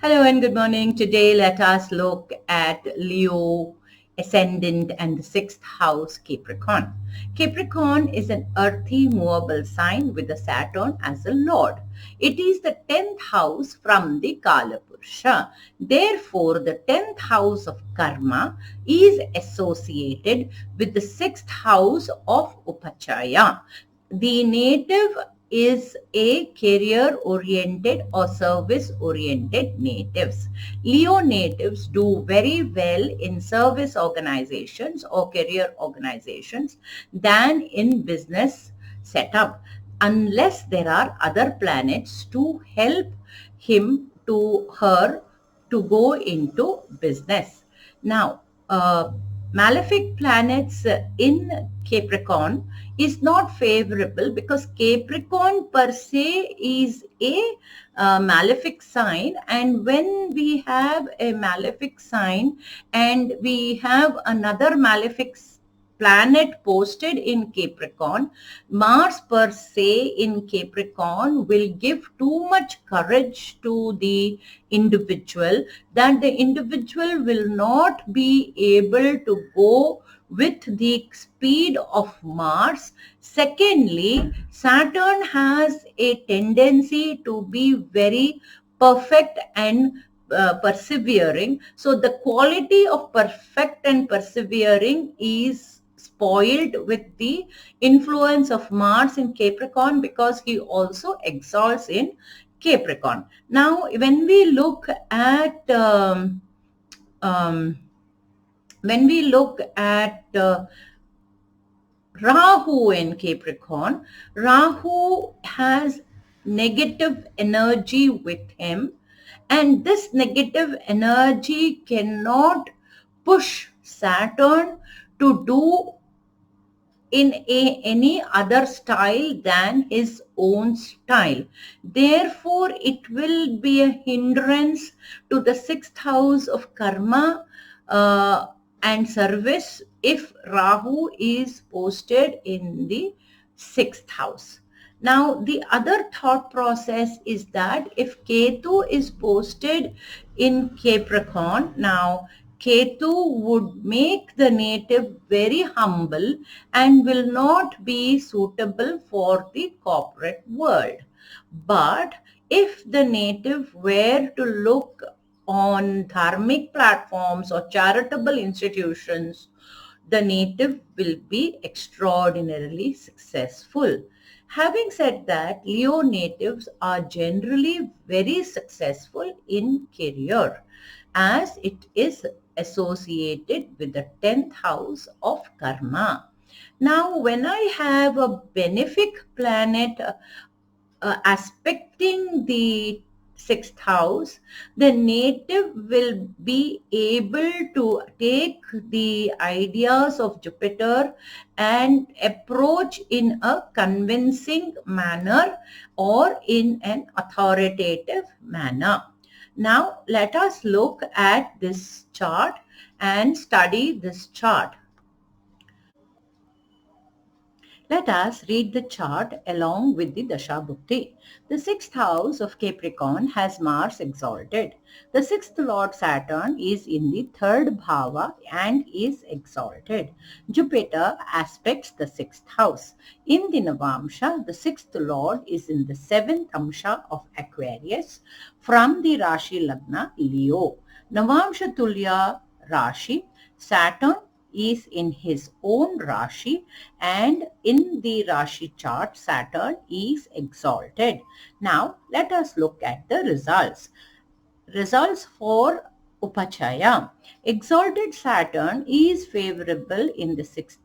Hello and good morning. Today let us look at Leo Ascendant and the sixth house Capricorn. Capricorn is an earthy movable sign with the Saturn as a lord. It is the 10th house from the Kala Purusha. Therefore, the 10th house of karma is associated with the sixth house of Upachaya. The native is a career oriented or service oriented natives. Leo natives do very well in service organizations or career organizations than in business setup, unless there are other planets to help him to her to go into business. Now, malefic planets in Capricorn is not favorable because Capricorn per se is a malefic sign, and when we have a malefic sign and we have another malefic planet posted in Capricorn, Mars per se in Capricorn will give too much courage to the individual that the individual will not be able to go with the speed of Mars. Secondly, Saturn has a tendency to be very perfect and persevering. So the quality of perfect and persevering is spoiled with the influence of Mars in Capricorn because he also exalts in Capricorn. Now, when we look at Rahu in Capricorn, Rahu has negative energy with him, and this negative energy cannot push Saturn to do in any other style than his own style. Therefore, it will be a hindrance to the sixth house of karma and service if Rahu is posted in the sixth house. Now, the other thought process is that if Ketu is posted in Capricorn, now Ketu would make the native very humble and will not be suitable for the corporate world. But if the native were to look on dharmic platforms or charitable institutions, the native will be extraordinarily successful. Having said that, Leo natives are generally very successful in career as it is associated with the 10th house of karma. Now, when I have a benefic planet aspecting the sixth house, the native will be able to take the ideas of Jupiter and approach in a convincing manner or in an authoritative manner. Now, let us look at this chart and study this chart. Let us read the chart along with the Dasha Bukthi. The sixth house of Capricorn has Mars exalted. The sixth Lord Saturn is in the third Bhava and is exalted. Jupiter aspects the sixth house. In the Navamsha, the sixth Lord is in the seventh Amsha of Aquarius from the Rashi Lagna Leo. Navamsha Tulya Rashi, Saturn is in his own Rashi, and in the Rashi chart, Saturn is exalted. Now, let us look at the results. Results for Upachaya. Exalted Saturn is favorable in the sixth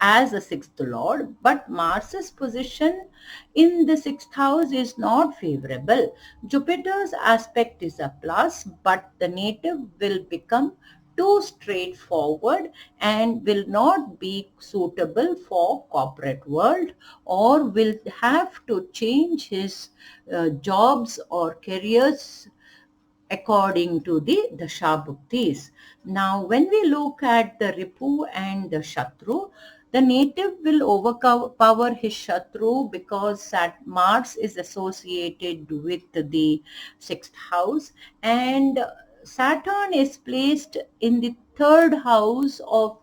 as the sixth lord, but Mars's position in the sixth house is not favorable. Jupiter's aspect is a plus, but the native will become too straightforward and will not be suitable for corporate world, or will have to change his jobs or careers according to the Dasha Bhuktis. Now, when we look at the Ripu and the Shatru, The native will overpower his Shatru because Mars is associated with the sixth house, and Saturn is placed in the third house of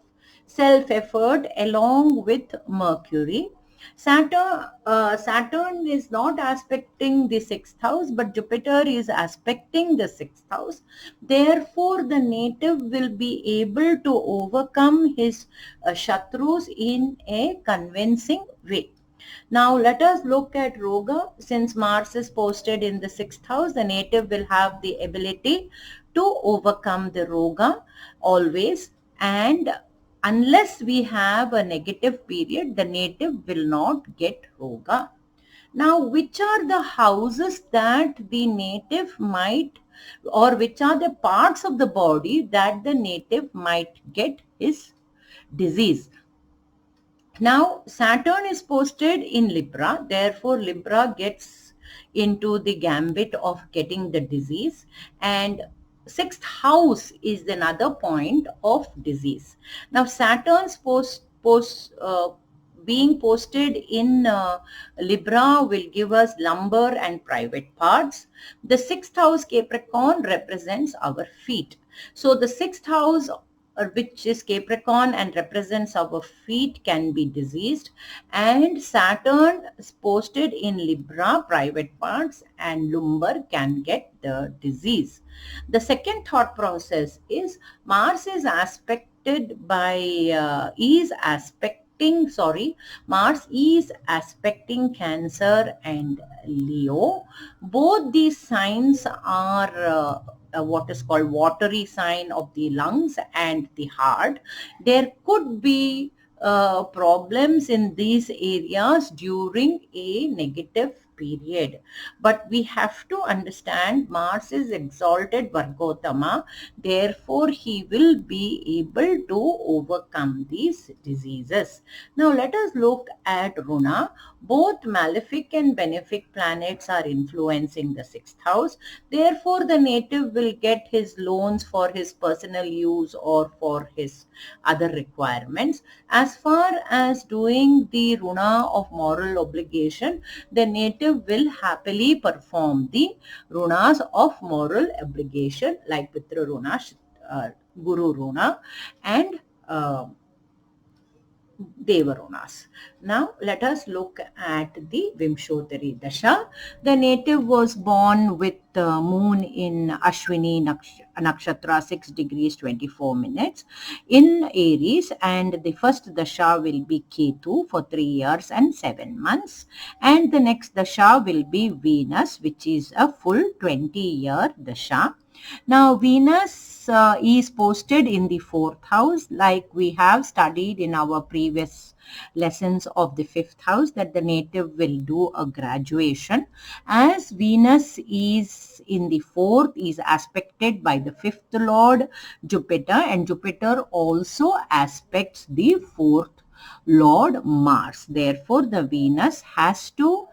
self-effort along with Mercury. Saturn is not aspecting the sixth house, but Jupiter is aspecting the sixth house. Therefore, the native will be able to overcome his Shatrus in a convincing way. Now, let us look at Roga. Since Mars is posted in the sixth house, the native will have the ability to overcome the Roga always, and unless we have a negative period, the native will not get Roga. Now, which are the houses that the native might, or which are the parts of the body that the native might get his disease? Now, Saturn is posted in Libra, therefore Libra gets into the gambit of getting the disease, and sixth house is another point of disease. Now, Saturn's being posted in Libra will give us lumbar and private parts. The sixth house Capricorn represents our feet. So the sixth house, which is Capricorn and represents our feet, can be diseased, and Saturn is posted in Libra, private parts and lumbar can get the disease. The second thought process is Mars is aspected by Mars is aspecting Cancer and Leo. Both these signs are what is called watery sign of the lungs and the heart. There could be problems in these areas during a negative period, but we have to understand Mars is exalted Vargotama, therefore he will be able to overcome these diseases. Now let us look at Runa. Both malefic and benefic planets are influencing the sixth house, therefore the native will get his loans for his personal use or for his other requirements. As far as doing the Runa of moral obligation, the native will happily perform the Runas of moral obligation like Pitra Runa, Guru Runa and Devarunas. Now let us look at the Vimshottari Dasha. The native was born with the moon in Ashwini Nakshatra 6 degrees 24 minutes in Aries, and the first Dasha will be Ketu for 3 years and 7 months, and the next Dasha will be Venus, which is a full 20-year Dasha. Now Venus is posted in the fourth house, like we have studied in our previous lessons of the fifth house, that the native will do a graduation. As Venus is in the fourth, is aspected by the fifth lord Jupiter, and Jupiter also aspects the fourth Lord Mars. Therefore, the Venus has to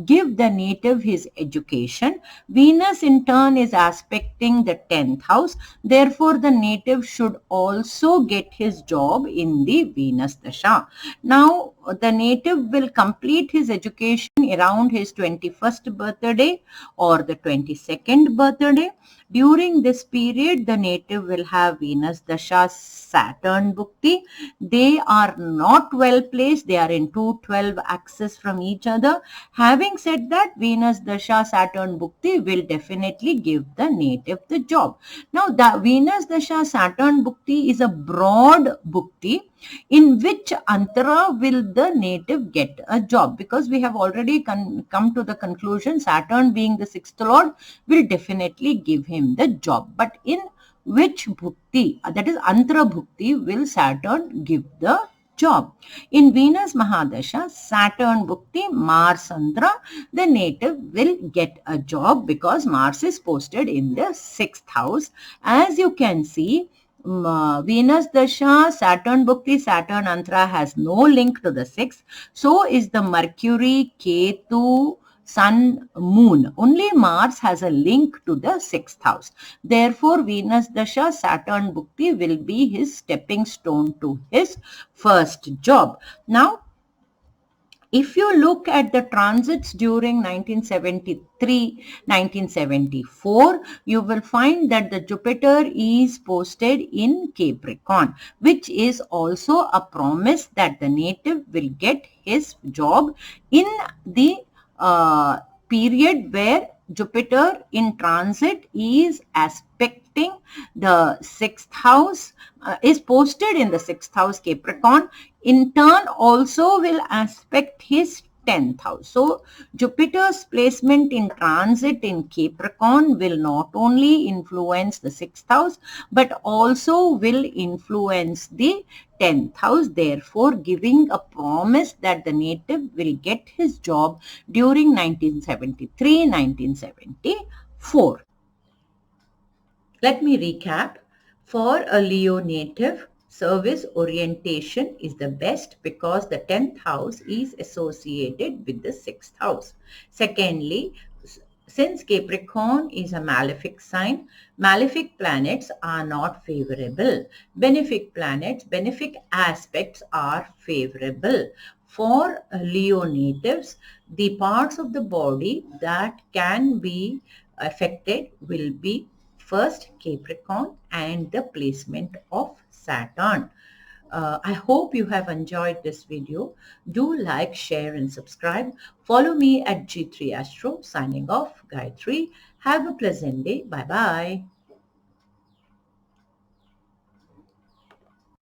give the native his education. Venus in turn is aspecting the 10th house. Therefore, the native should also get his job in the Venus Dasha. Now, the native will complete his education around his 21st birthday or the 22nd birthday. During this period, the native will have Venus Dasha, Saturn Bukthi. They are not well placed. They are in 212 axis from each other. Having said that, Venus Dasha, Saturn Bukthi will definitely give the native the job. Now, the Venus Dasha, Saturn Bukthi is a broad Bukthi in which antara will the native get a job, because we have already come to the conclusion Saturn being the sixth lord will definitely give him the job. But in which bhukti, that is antara bhukti, will Saturn give the job? In Venus Mahadasha, Saturn bhukti, Mars antara, the native will get a job because Mars is posted in the sixth house. As you can see, Venus Dasha, Saturn Bhukti, Saturn Antara has no link to the sixth. So is the Mercury, Ketu, Sun, Moon. Only Mars has a link to the 6th house. Therefore, Venus Dasha, Saturn Bukthi will be his stepping stone to his first job. Now, if you look at the transits during 1973, 1974, you will find that the Jupiter is posted in Capricorn, which is also a promise that the native will get his job in the period where Jupiter in transit is aspecting the 6th house, is posted in the 6th house Capricorn, in turn also will aspect his 10th house. So Jupiter's placement in transit in Capricorn will not only influence the 6th house but also will influence the 10th house, therefore giving a promise that the native will get his job during 1973-1974. Let me recap. For a Leo native, service orientation is the best because the 10th house is associated with the 6th house. Secondly, since Capricorn is a malefic sign, malefic planets are not favorable. Benefic planets, benefic aspects are favorable. For Leo natives, the parts of the body that can be affected will be first Capricorn and the placement of Saturn. I hope you have enjoyed this video. Do like, share and subscribe. Follow me at G3 Astro. Signing off, Gayatri. Have a pleasant day. Bye-bye.